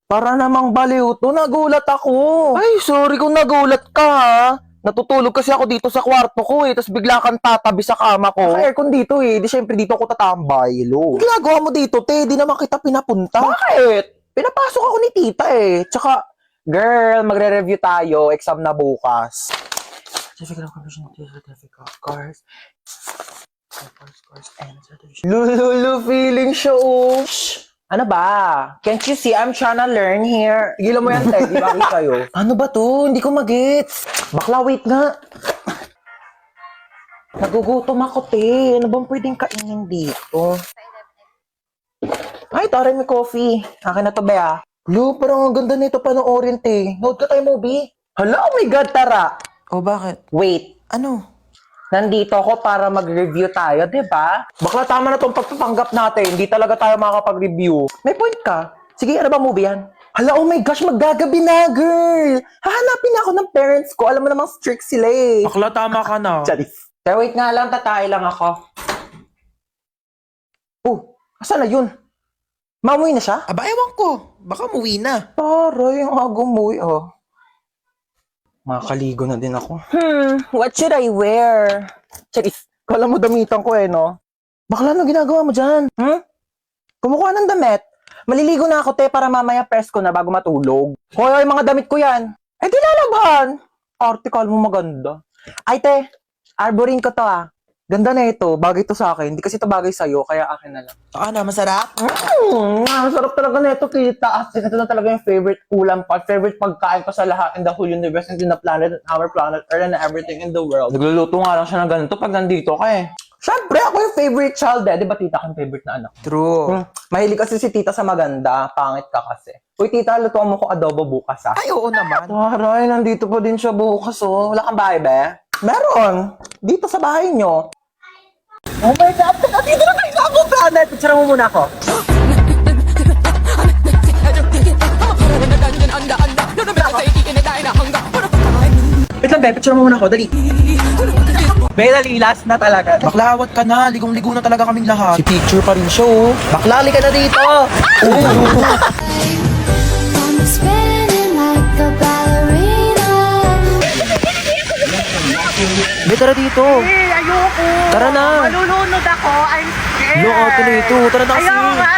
Para namang baliw to, nagulat ako. Ay, sorry kung nagulat ka ha. Natutulog kasi ako dito sa kwarto ko tapos bigla kang tatabi sa kama ko. Naka-aircon dito di syempre dito ako tatambay, lo. Ginagawa mo dito, te, di naman kita pinapunta. Bakit? Pinapasok ako ni tita Tsaka, girl, magre-review tayo, exam na bukas. Certificate of completion, certificate of course. Lulu, feeling show. Shh! Ano ba? Can't you see I'm trying to learn here? Gilan mo yan, te. Di ba kayo? Ano ba to? Hindi ko magets. Bakla, wait nga. Nagugutom ako, te. Ano bang pwedeng kainin dito? Ay, tara, may coffee. Akin na to, Bea. Lo, parang ang ganda nito panoorin, te. Nood ka tayo, movie. Hala, oh my God, tara. Oh, bakit? Wait. Ano? Nandito ako para mag-review tayo, di ba? Bakla, tama na tong pagpapanggap natin. Hindi talaga tayo makakapag-review. May point ka. Sige, ano ba movie yan? Hala, oh my gosh, maggagabi na, girl! Hahanapin ako ng parents ko. Alam mo namang strict sila Bakla, tama ka na. Charis. Pero wait nga lang, tatay lang ako. Oh, asan na yun? Mamuwi na siya? Aba, ewan ko. Baka umuwi na. Taray, ang agumuwi, Makakaligo na din ako. What should I wear? Charis, kala mo damitan ko no? Bakla, ano ginagawa mo dyan? Kumukuha ng damit. Maliligo na ako, te, para mamaya press ko na bago matulog. Hoy, mga damit ko yan. Eh, di lalaban. Article mo maganda. Ay, te, arborin ko to Ganda na ito. Bagay to sa akin. Hindi kasi ito bagay sa'yo, kaya akin na lang. Saka na, masarap? Masarap talaga na ito, kita. As ito na talaga yung favorite ulam pa. Favorite pagkain ko sa lahat in the whole universe and in the planet, and our planet, Earth, and everything in the world. Nagluluto nga lang siya ng ganito pag nandito ka Siyempre, ako yung favorite child Di ba tita ko yung favorite na anak? True. Mahilig kasi si tita sa maganda. Pangit ka kasi. Uy, tita, lutuan mo ko adobo bukas Ay, oo naman. Taray, nandito pa din siya bukas Wala kang bahay, be? Meron. Dito sa bahay nyo. Oh my God! Dito na tayo sa ako, planet! Picture mo muna ako. Wait lang, be. Picture mo muna ako. Dali. Be, dali. Last na talaga. Bakla, awat ka na. Ligong-ligo na talaga kaming lahat. Si picture pa rin siya, Bakla, ka na dito! Be, tara dito. Ayoko. Tara na. Malulunod ako. I'm scared. Yung ate na ito. Tara na kasi. Ayoko.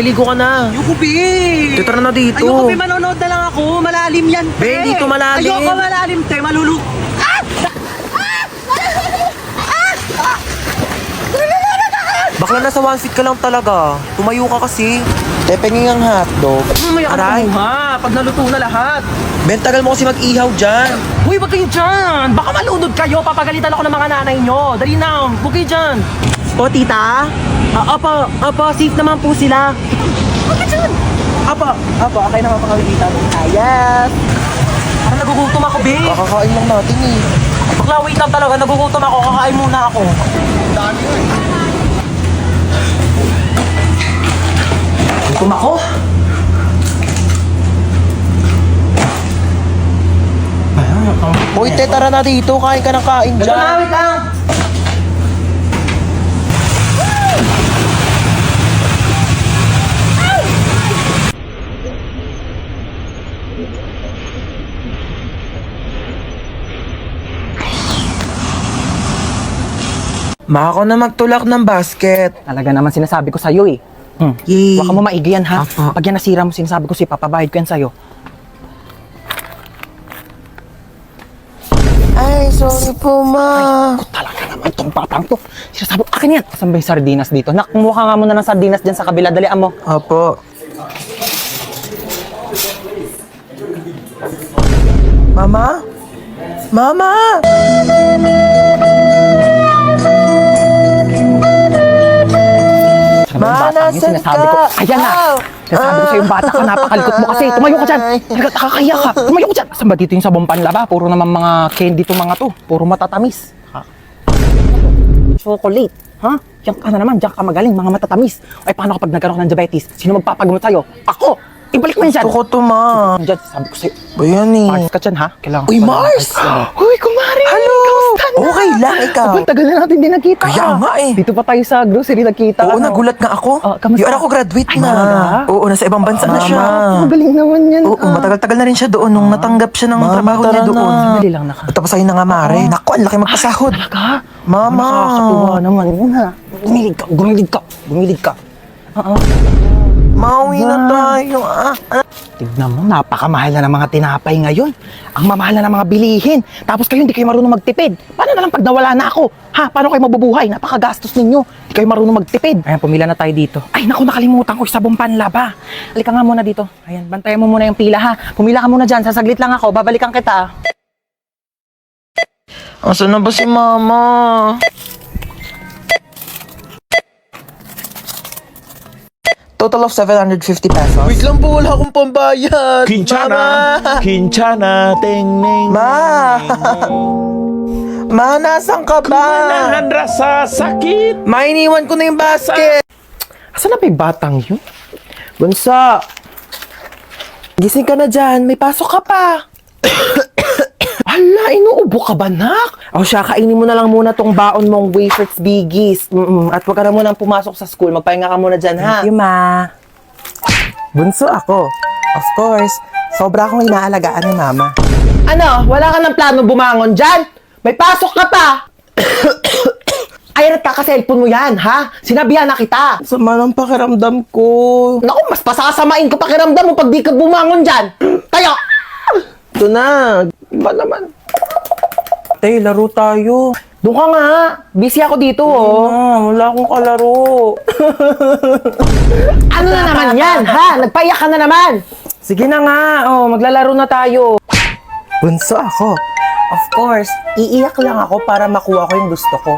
Ligo ka na. Ayoko, be. Tara na dito. Ayoko, be. Manonood na lang ako. Malalim yan, te. Be, dito malalim. Ayoko malalim, te. Malulunod. Bakla, nasa 1 feet ka lang talaga. Tumayo ka kasi. Tepenging ang hotdog. Mamaya ka Aray. na pag naluto na lahat. Ben, tagal mo kasi mag-ihaw dyan. Uy, wag kayo dyan. Baka malunod kayo. Papagalitan ako ng mga nanay nyo. Dali na. Huwag kayo dyan. O, tita? Opo, safe naman po sila. Huwag ka dyan. Opo, okay naman po kami, tita. Yes. Parang nagugutom ako, be. Kakakain lang natin Bakla, wait lang talaga. Nagugutom ako. Kakain muna ako. Dami Gutom ako. Hoy, te, tara na dito. Kain ka ng kain Wait dyan. lang. Maka ko na magtulak ng basket. Talaga naman sinasabi ko sa'yo Yay. Huwag ka mo maigi yan, ha? Apo. Pag yan nasira mo, sinasabi ko papabayad ko yan sa'yo. Ay, sorry po, ma. Talaga naman itong batang to. Sinasabi ko, akin yan. Saan ba yung sardinas dito? Nak, kumuha nga muna ng sardinas dyan sa kabila. Dalian mo. Opo. Mama? Mama! Ano ba yung batang yun? nasan Sinasabi ko, ka? ayan na. Ow! Sabi ko sa'yo, bata ka, napakalikot mo kasi. Tumayo ka dyan. Nakakahiya ka. Tumayo ka dyan. Saan ba dito yung sabong panlaba? Puro naman mga candy to mga to. Puro matatamis. Chocolate. Ha? Diyan ka na naman. Diyan ka magaling. Mga matatamis. Ay, paano kapag nagkaroon ka ng diabetes? Sino magpapagamot sa'yo? Ako! Ibalik mo yan dyan. Gusto ko to, ma. Dyan, sabi ko sa'yo. Ba yan eh? Mars ka dyan, ha? Kailangan Uy, ko pa Mars! ng- Uy, kumari! Hello! Kamusta na? Okay lang, ikaw. Abang, tagal na natin din nagkita. Kaya nga eh. Dito pa tayo sa grocery nagkita. Oo, ano? nagulat nga ako. Kamusta? Yung anak ko graduate Ay, na. talaga? Oo, nasa ibang bansa na siya. Magaling naman yan. Oo, matagal-tagal na rin siya doon nung natanggap siya ng trabaho niya doon. Dali lang naka. Tapos ayun na nga, Mare. Naku, ang laki magpasahod. Talaga? Mama. Nakakatuwa naman yun, ha? Gumilig ka. Oo. Mauwi na tayo. Tignan mo, napakamahal na ng mga tinapay ngayon. Ang mamahal na ng mga bilihin. Tapos kayo hindi kayo marunong magtipid. Paano na lang pag nawala na ako? Ha? Paano kayo mabubuhay? Napakagastos ninyo. Hindi kayo marunong magtipid. Ayan, pumila na tayo dito. Ay, naku, nakalimutan ko yung sabong panlaba. Halika nga muna dito. Ayan, bantayan mo muna yung pila, ha? Pumila ka muna dyan. Sasaglit lang ako. Babalikan kita. Asan na ba si Mama? Total of 750 pesos. Wait lang po, wala akong pambayad. Kinchana, Kinchana, ting ning. Ma! Ma, nasan ka ba? Manahan rasa sakit. Ma, iniwan ko na yung basket. Asan na ba yung batang yun? Bunso, gising ka na dyan. May pasok ka pa. Hala, inuubo ka ba, nak? O siya, kainin mo na lang muna tong baon mong Wafers Biggies. At huwag ka na munang pumasok sa school. Magpahinga ka muna dyan, ha? Thank you, Ma. Bunso ako. Of course, sobra akong inaalagaan ni Mama. Ano? Wala ka ng plano bumangon dyan? May pasok ka pa! Ay, nagkaka-cellphone mo yan, ha? Sinabihan na kita. Sama ng pakiramdam ko. Naku, mas pasasamain ko pakiramdam mo pag di ka bumangon dyan. Tayo! Ito na. Iba naman. Tay, laro tayo. Doon ka nga. Busy ako dito, oh. Wala akong kalaro. Ano na naman yan, ha? Nagpaiyak ka na naman. Sige na nga. Oh, maglalaro na tayo. Bunso ako. Of course, iiyak lang ako para makuha ko yung gusto ko.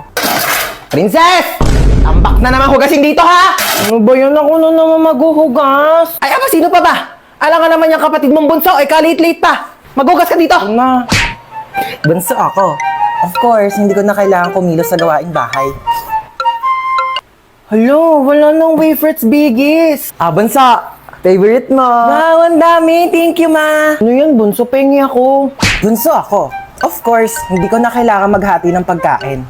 Princess! Tambak na naman hugasin dito, ha? Ano ba yun? Ako na naman maghuhugas. Ay, ama, sino pa ba? Alam nga naman yung kapatid mong bunso, eh, ka-late-late pa. Maghugas ka dito. Na. Bunso ako. Of course, hindi ko na kailangan kumilos sa gawaing bahay. Hello, wala nang Wafers Biggies. Ah, bunso. Favorite mo. Wow, ang dami. Thank you, ma. Ano yan, bunso? Pengi ako. Bunso ako. Of course, hindi ko na kailangan maghati ng pagkain.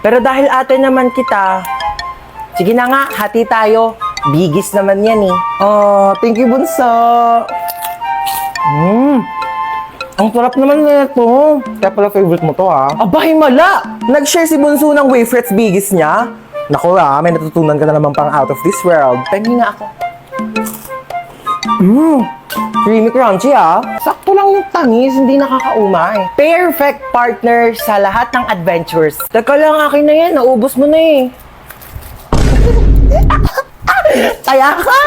Pero dahil ate naman kita, sige na nga, hati tayo. Bigis naman yan eh. Oh, thank you, bunso. Ang sarap naman na ito. Kaya pala favorite mo to, ha? Aba, himala! Nag-share si Bunso ng Wafers Biggies niya. Naku, may natutunan ka na naman pang out of this world. Pengi nga ako. Creamy crunchy, ha? Sakto lang yung tamis, hindi nakakaumay. Perfect partner sa lahat ng adventures. Teka lang, akin na yan. Naubos mo na eh. Kaya ka!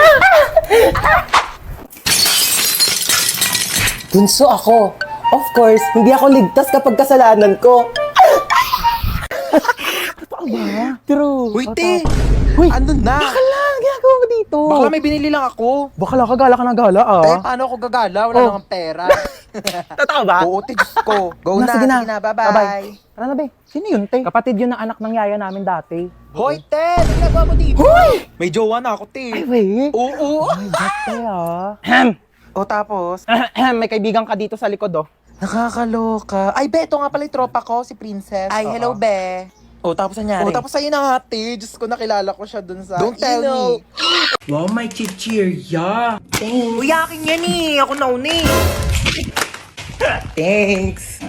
Bunso ako. Of course, hindi ako ligtas kapag kasalanan ko. True. Uy, te! Uy, Ano na? Bakala, ginagawa mo dito? Baka may binili lang ako. Bakala ka, gala ka na gala Eh, ah. paano ako gagala? Wala Oh. nang pera. Totoo ba? Oo, te, Diyos ko. Go na, sige na. bye-bye. Ano na be? Sino yun, te? Kapatid yun ng anak ng yaya namin dati. Hoy, te! Ano ginagawa mo dito? May jowa na ako, te. Ay, wait. Oo. Te ah. O, tapos? May kaibigan ka dito sa likod, oh. Nakakaloka. Ay, be, ito nga pala yung tropa ko, si Princess. Ay, hello, be. O, tapos nangyari? O, tapos ayun na nga, te. Diyos ko, nakilala ko siya dun sa... Don't tell me. Wow, may chichirya. Uy, akin yan eh. Ako nauna eh. Thanks.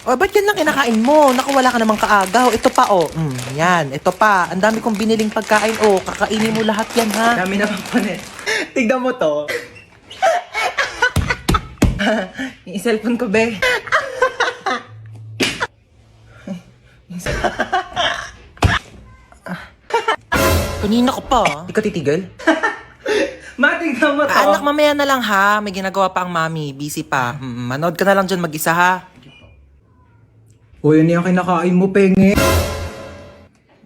O, ba't yan lang kinakain mo? Naku, wala ka namang kaagaw. Ito pa, oh. Yan, ito pa. Ang dami kong biniling pagkain. Oh, kakainin mo lahat yan, ha? Dami naman pa net. Tignan mo to. Yung cellphone ko, be. Kanina ka pa, Hindi ka titigil? Matignan mo to. Anak, mamaya na lang, ha? May ginagawa pa ang mami. Busy pa. Manood ka na lang dyan mag-isa, ha? Uy, ano yung kinakain mo, penge?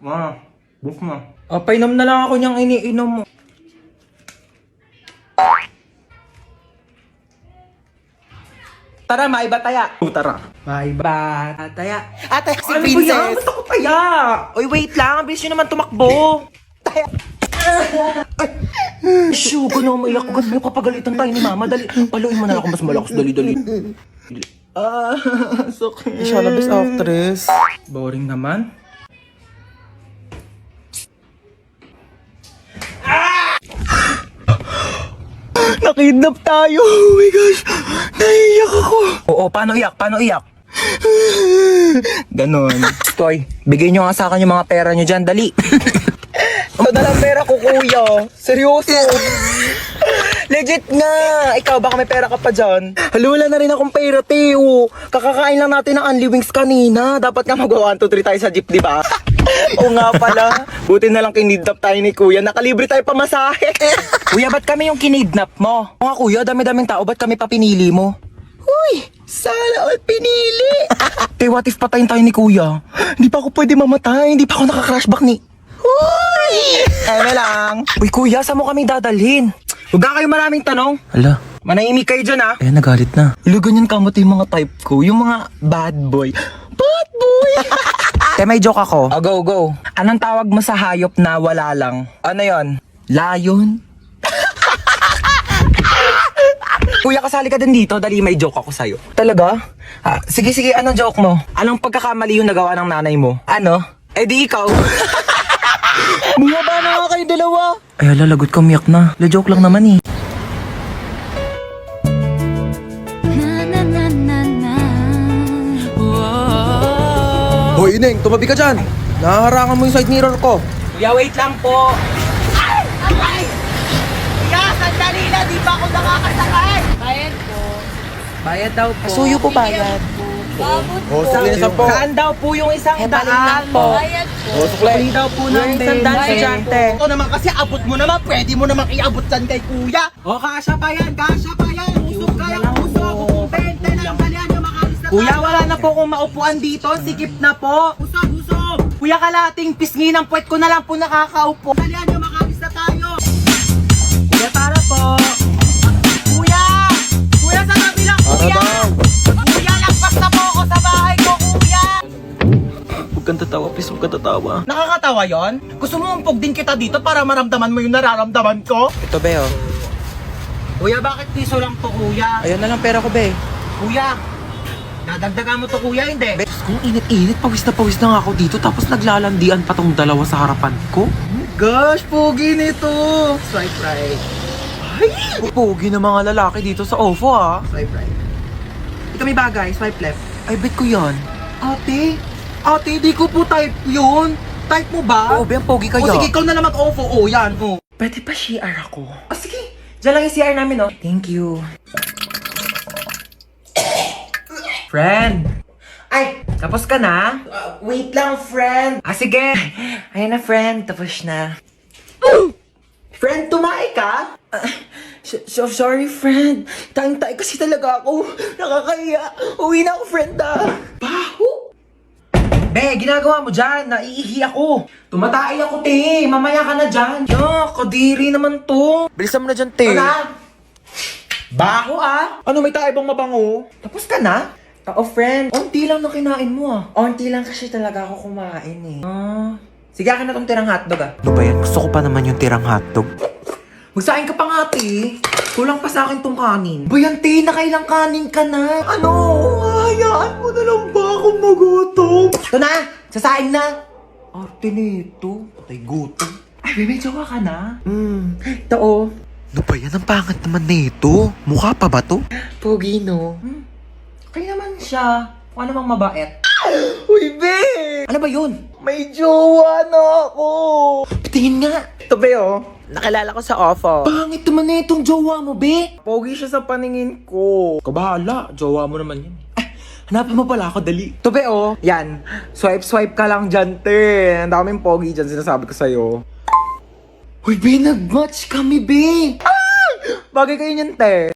Ma, book mo. Painom na lang ako niyang iniinom mo. Tara, maiba taya. Tara. Maiba taya. Atay si Ano ba yan? Princess. Gusto ko taya. Uy, wait lang. Ang bilis nyo naman tumakbo. Taya. Shoo, gano'n maiyak ko. Gano'n kapagalitan tayo ni Mama. Dali. Paluin mo na ako mas malakas. Dali. Sakit. Siya na best actress. Boring naman. Nakidnap tayo. Oh my gosh. Naiiyak ako. Oo, paano iyak? Ganon. Toy, bigay nyo nga sa akin yung mga pera nyo dyan. Dali. Ito na lang pera ko, kuya. Seryoso. Legit nga. Ikaw, baka may pera ka pa dyan. Hala, wala na rin akong pera, Teo. Kakakain lang natin ng Unli Wings kanina. Dapat nga mag-1, 2, 3 tayo sa jeep, di ba? Oo nga pala. Buti na lang kinidnap tayo ni Kuya. Nakalibre tayo pamasahe. Kuya, ba't kami yung kinidnap mo? Oo nga, Kuya. Dami-daming tao. Ba't kami pa pinili mo? Uy, sana all pinili. Te, what if patayin tayo ni Kuya? Hindi pa ako pwede mamatay. Hindi pa ako naka-crashback ni... Uy. Eme lang. Uy, Kuya, saan mo kami dadalhin? Huwag na kayo maraming tanong. Hala. Manahimik kayo dyan, ha? Ayan, nagalit na. Ilo, ganyan kamot yung mga type ko. Yung mga bad boy. Bad boy! Te, may joke ako. Oh, go. Anong tawag mo sa hayop na wala lang? Ano yon? Lion? Kuya, kasali ka din dito. Dali, may joke ako sa'yo. Talaga? Sige, anong joke mo? Anong pagkakamali yung nagawa ng nanay mo? Ano? Eh di ikaw. Bumaba na nga kayo dalawa. Ay, lalagot ka, umiyak na. Joke lang naman eh. Hoy, Ineng, tumabi ka dyan. Nahaharangan mo yung side mirror ko. Kuya, wait lang po. Sandali na, di ba ako nakakasakay? Bayad daw po. Suyo po bayad. Oh, sige na po. Saan daw po yung isang Balik daan? lang po. Oh, suklay. Bali daw po ng isang daan sa Jante. Ito naman kasi abot mo naman. Pwede mo naman iabot dyan kay kuya. O, kasya pa yan. Usog kaya usog. Kung 20 na lang balian yung makalis na Kuya, wala na po kung maupuan dito. Sikip na po. Usog. Kuya, kalating pisngi ng puwet ko na lang po nakakaupo. Balian yung makalis na tayo. Kuya, tara po. Kuya, sa kabilang kuya! Kuya, lagpas na po ako sa bahay ko, kuya! Huwag kang tatawa, please. Huwag kang tatawa. Nakakatawa yon? Gusto mo umpog din kita dito para maramdaman mo yung nararamdaman ko? Ito, Beo. Kuya, bakit piso lang to, kuya? Ayun na lang pera ko, Be. Kuya, dadagdagan mo to, kuya, hindi? Kung init-init, pawis na nga ako dito. Tapos naglalandian pa tong dalawa sa harapan ko. Gosh, pogi nito! Swipe right. Pugi ng mga lalaki dito sa OFO, ah. Swipe right. Ito may bagay, swipe left. Ay, bet ko yan. Ate, di ko po type yun. Type mo ba? Oo, ang pogi kaya. O sige, ikaw na lang mag-ofo. O, yan. O. Pwede pa CR ako? Sige. Diyan lang yung CR namin, oh. Thank you. Friend. Ay, tapos ka na? Wait lang, friend. Sige. Ayun na, friend. Tapos na. Friend, tumae ka? Sorry, friend. Tayong-tayo kasi talaga ako. Nakakahiya. Uwi na ako, friend, Baho. Be, ginagawa mo dyan. Naiihi ako. Tumatay ako, te. Mamaya ka na dyan. Kadiri naman to. Bilisan mo na dyan, te. Baho, Ano, may tayo bang mabango? Tapos ka na? Friend. Onti lang na kinain mo, Onti lang kasi talaga ako kumain, eh. Sige, akin na tong tirang hotdog, Ano ba yan? Gusto ko pa naman yung tirang hotdog. Magsain ka pa nga, te. Kulang pa sa akin tong kanin. Bayan, te, nakailang kanin ka na. Ano? Hayaan mo na lang ba akong magutom? Ito na! Sasaing na! Arte nito. Patay gutom. Ay, may jowa ka na? Ito, Ano ba yan? Ang pangat naman nito. Mukha pa ba to? Pogi, no? Okay naman siya. Kung ano mang mabait. Uy, be! Ano ba yun? May jowa na ako! Tingin nga. Ito, be, Nakilala ko sa ofo. Pangit naman na itong jowa mo, be. Pogi siya sa paningin ko. Kabahala. Jowa mo naman yan. Hanapin mo pala ako, dali. Ito, be, Yan. Swipe ka lang dyan, te. Ang daming pogi dyan, sinasabi ko sa'yo. Uy, be, nag-match kami, be. Bagay kayo niyan, te.